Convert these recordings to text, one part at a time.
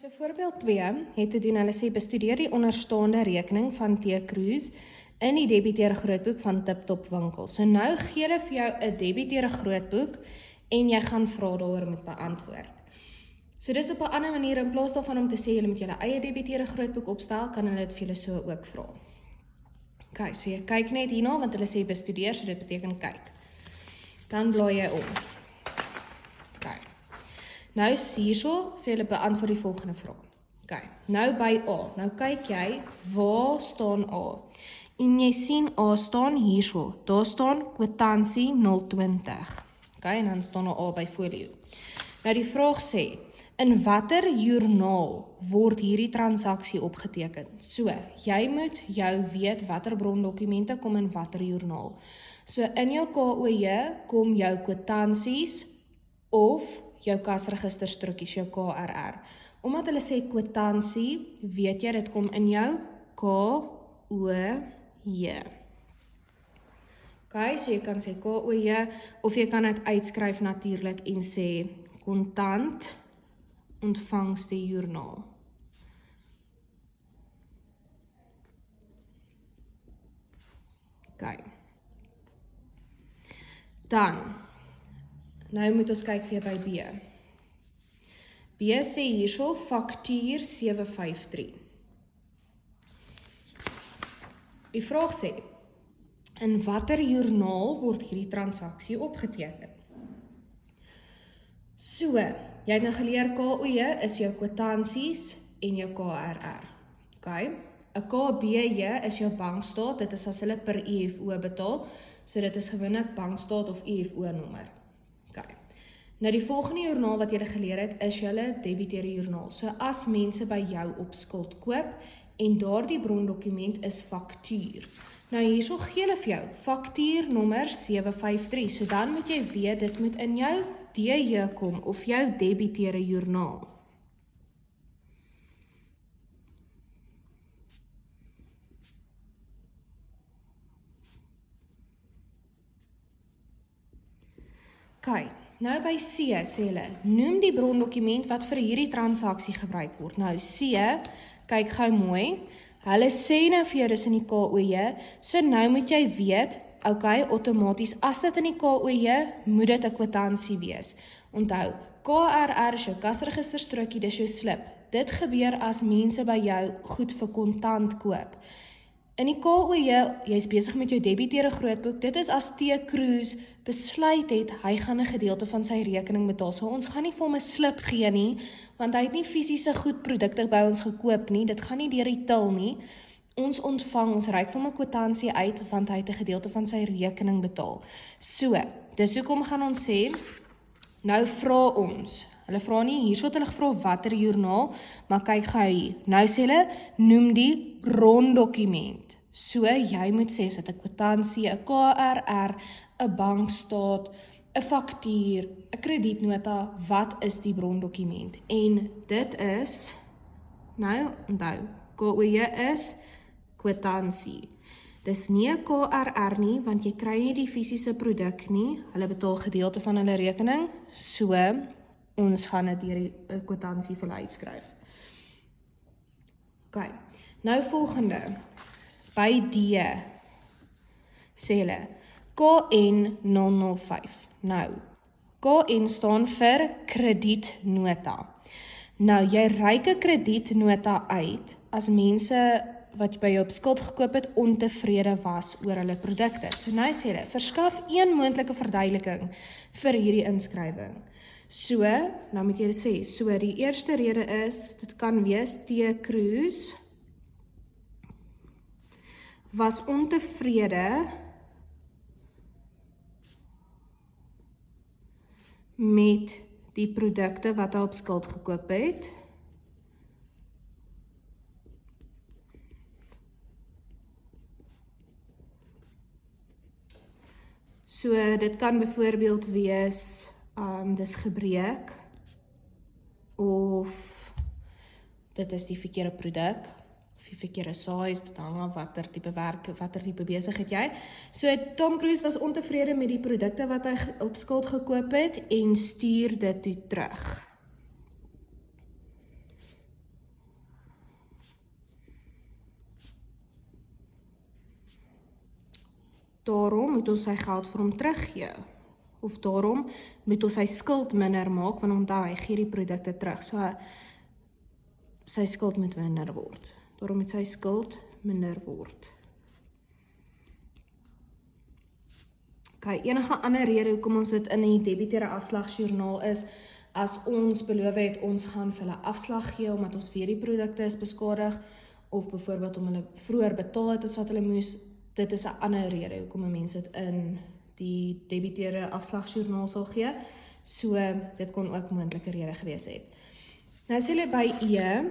So voorbeeld 2 het te doen, hulle sê bestudeer die onderstaande rekening van T. Cruz in die debiteure grootboek van TipTop winkel. So nou gee hulle vir jou 'n debiteure grootboek en jy gaan vra daaroor moet beantwoord. So dis op 'n ander manier, in plaas daarvan om te sê julle moet julle eie debiteure grootboek opstel, kan hulle dit vir julle so ook vra. OK, so jy kyk net hierna, want hulle sê bestudeer, so dit beteken kyk. Dan blaai jy om. OK. Nou hierso sê hulle beantwoord die volgende vraag. OK, nou by A. Nou kyk jy, waar staan A? En jy sien A staan hierso. Daar staan kwitansie 020. OK, en dan staan A by folio. Nou die vraag sê, in watter joernaal word hierdie transaksie opgeteken? So, jy moet jou weet watter brondokumente kom in watter joernaal. So, in jou KOJ kom jou kwitansies of jou kasregisterstrukkies, jou KRR. Omdat hulle sê kwitansie, weet jy dit kom in jou KOJ. OK, so jy kan sê KOJ, of jy kan dit uitskryf natuurlik en sê kontant ontvangste joernaal. OK. Dan, nou moet ons kyk weer by B. B sê hierso faktuur 753. Die vraag sê, in watter joernaal word hierdie transaksie opgeteken? So, jy het nou geleer KOJ is jou kwitansies en jou KRR. OK? 'n KBJ is jou bankstaat, dit is as hulle per EFO betaal, so dit is gewoonlik bankstaat of EFO nommer. OK. Nou die volgende joernaal wat jy geleer het, is julle debiteure joernaal. So as mense by jou op skuld koop en daardie brondokument is faktuur. Nou hierso gee hulle vir jou faktuur nommer 753. So dan moet jy weet dit moet in jou DJ kom of jou debiteure joernaal. OK, nou by C sê hulle, noem die brondokument wat vir hierdie transaksie gebruik word. Nou C, kyk gou mooi, hulle sê nou vir jou dis in die KOJ, so nou moet jy weet, OK, outomaties, as dit in die KOJ, moet dit 'n kwitansie wees. Onthou, KRR is jou kasregisterstrukkie, dis jou slip. Dit gebeur as mense by jou goed vir kontant koop. In die KOJ, jy's besig met jou debiteure grootboek, dit is as T. Cruz besluit het, hy gaan 'n gedeelte van sy rekening betaal. So ons gaan nie vir hom 'n slip gee nie, want hy het nie fisiese goed produkte by ons gekoop nie, dit gaan nie deur die til nie. Ons ontvang, ons reik vir hom 'n kwitansie uit, want hy het 'n gedeelte van sy rekening betaal. So, dis hoekom gaan ons sê, nou vra ons, hulle vra nie, hierso het hulle gevra watter joernaal, maar kyk gou hier, nou sê hulle, noem die brondokument. So, jy moet sê, sit 'n kwitansie, 'n KRR, 'n bankstaat, 'n faktuur, 'n kredietnota, wat is die brondokument? En dit is, nou, onthou, KOJ is kwitansie. Dis nie 'n KRR nie, want jy kry nie die fisiese produk nie, hulle betaal gedeelte van hulle rekening, so, ons gaan dit deur die kwitansie vir hulle uitskryf. OK, nou volgende, by D, sê hulle, KN 005. Nou, KN staan vir kredietnota. Nou, jy reik 'n kredietnota uit as mense wat by jou op skuld gekoop het ontevrede was oor hulle produkte. So nou sê hulle, verskaf een moontlike verduideliking vir hierdie inskrywing. So, nou moet jy sê, so die eerste rede is, dit kan wees T. Cruz was ontevrede met die produkte wat hy op skuld gekoop het. So dit kan byvoorbeeld wees, dis gebreek, of dit is die verkeerde produk, of die verkeerde size, dit hang af watter tipe werk, watter tipe besigheid jy. So Tom Cruise was ontevrede met die produkte wat hy op skuld gekoop het en stuur dit toe terug. daarom moet ons sy geld vir hom teruggee. Of daarom moet ons sy skuld minder maak, want onthou, hy gee die produkte terug. So, sy skuld moet minder word. Daarom moet sy skuld minder word. Okay, enige ander rede hoekom ons dit in die debiteure afslagsjoernaal is, as ons beloof het, ons gaan vir hulle afslag gee, omdat ons weer die produkte is beskadig, of byvoorbeeld om hulle vroeër betaal het as wat hulle moes, dit is 'n ander rede hoekom 'n mens dit in die debiteure afslagsjoernaal sal gee, so dit kon ook moontlike rede gewees het. Nou sê hulle by E,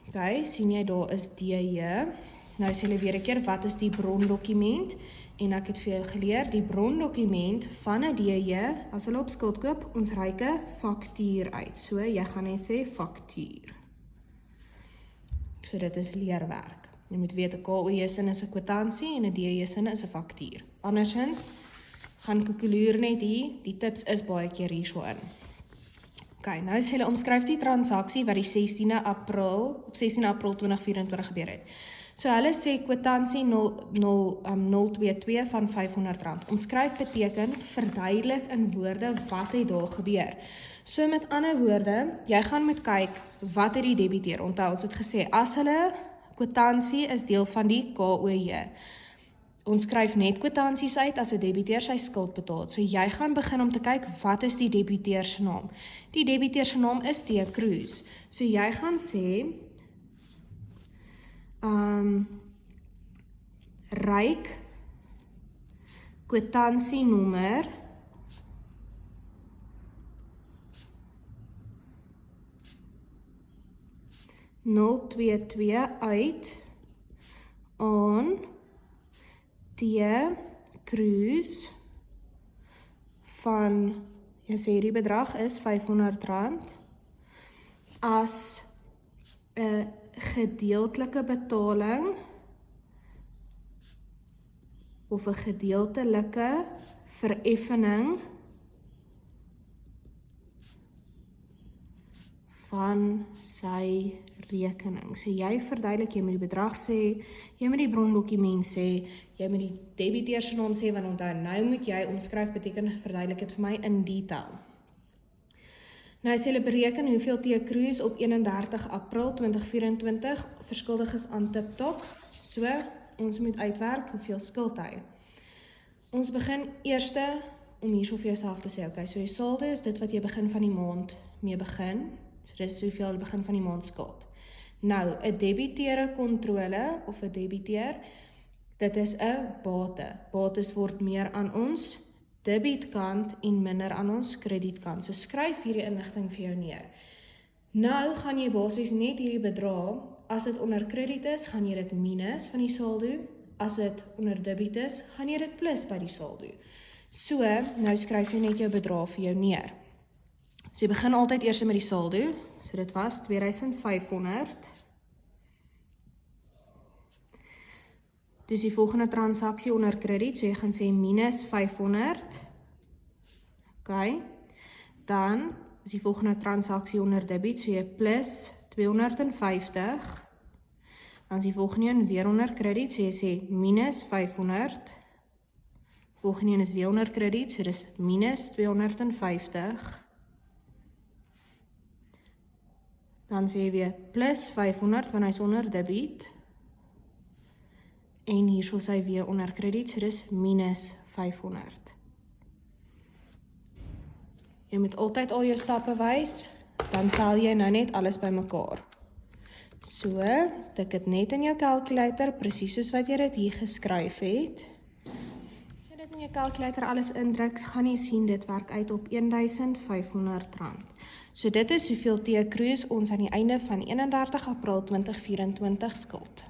okay, sien jy daar is DE, nou sê hulle weer 'n keer, wat is die brondokument? En ek het vir jou geleer, die brondokument van 'n DE, as hulle op skuld koop, ons reik 'n faktuur uit. So, jy gaan net sê faktuur. So, dit is leerwerk. Jy moet weet, 'n KOE-sin is 'n kwitansie en 'n DE-sin is 'n faktuur. Andersins, gaan koekeloer net die tips is baie keer hierso in. Okay, nou sê hulle omskryf die transaksie wat die 16 April 2024 gebeur het. So hulle sê kwitansie 022 van R500. Omskryf beteken verduidelik in woorde wat het daar gebeur. So met ander woorde, jy gaan moet kyk wat het die debiteur. Onthou, ons het gesê as hulle kwitansie is deel van die KOE. Ons skryf net kwitansies uit as 'n debiteur sy skuld betaal. So jy gaan begin om te kyk wat is die debiteur se naam. Die debiteur se naam is T. Cruz. So jy gaan sê ryk kwitansie-nommer uit aan T. Cruz van, jy sê hierdie bedrag is R500 as 'n gedeeltelike betaling of 'n gedeeltelike vereffening van sy rekening. So jy verduidelik, jy moet die bedrag sê, jy moet die brondokument sê, jy moet die debiteur se naam sê, want onthou, nou moet jy omskryf beteken verduidelik dit vir my in detail. Nou sê hulle bereken hoeveel T. Cruz op 31 April 2024 verskuldig is aan TikTok. So, ons moet uitwerk hoeveel skuld hy. Ons begin eerste om hierso vir jouself te sê, okay, so jy saldo is dit wat jy begin van die maand mee begin. So dit is hoeveel jy begin van die maand skuld. Nou, 'n debiteure kontrole of 'n debiteur, dit is 'n bate. Bates word meer aan ons debietkant en minder aan ons kredietkant. So skryf hierdie inligting vir jou neer. Nou gaan jy basies net hierdie bedrag, as dit onder krediet is, gaan jy dit minus van die saldo. As dit onder debiet is, gaan jy dit plus by die saldo. So, nou skryf jy net jou bedrag vir jou neer. So jy begin altyd eers met die saldo. So dit was 2500. Dis die volgende transaksie onder krediet, so jy gaan sê minus 500. Okay. Dan is die volgende transaksie onder debiet, so jy plus 250. Dan is die volgende een weer onder krediet, so jy sê minus 500. Volgende een is weer onder krediet, so dis minus 250. Dan sê jy weer plus 500, want hy is onder debiet. En hier is hy weer onder krediet, so dis minus 500. Jy moet altyd al jou stappe wys, dan tel jy nou net alles by mekaar. So, tik dit net in jou calculator, presies soos wat jy dit hier geskryf het. As jy dit in jou calculator alles indruk, gaan jy sien dit werk uit op R1500. So dit is hoeveel T. Cruz ons aan die einde van 31 April 2024 skuld.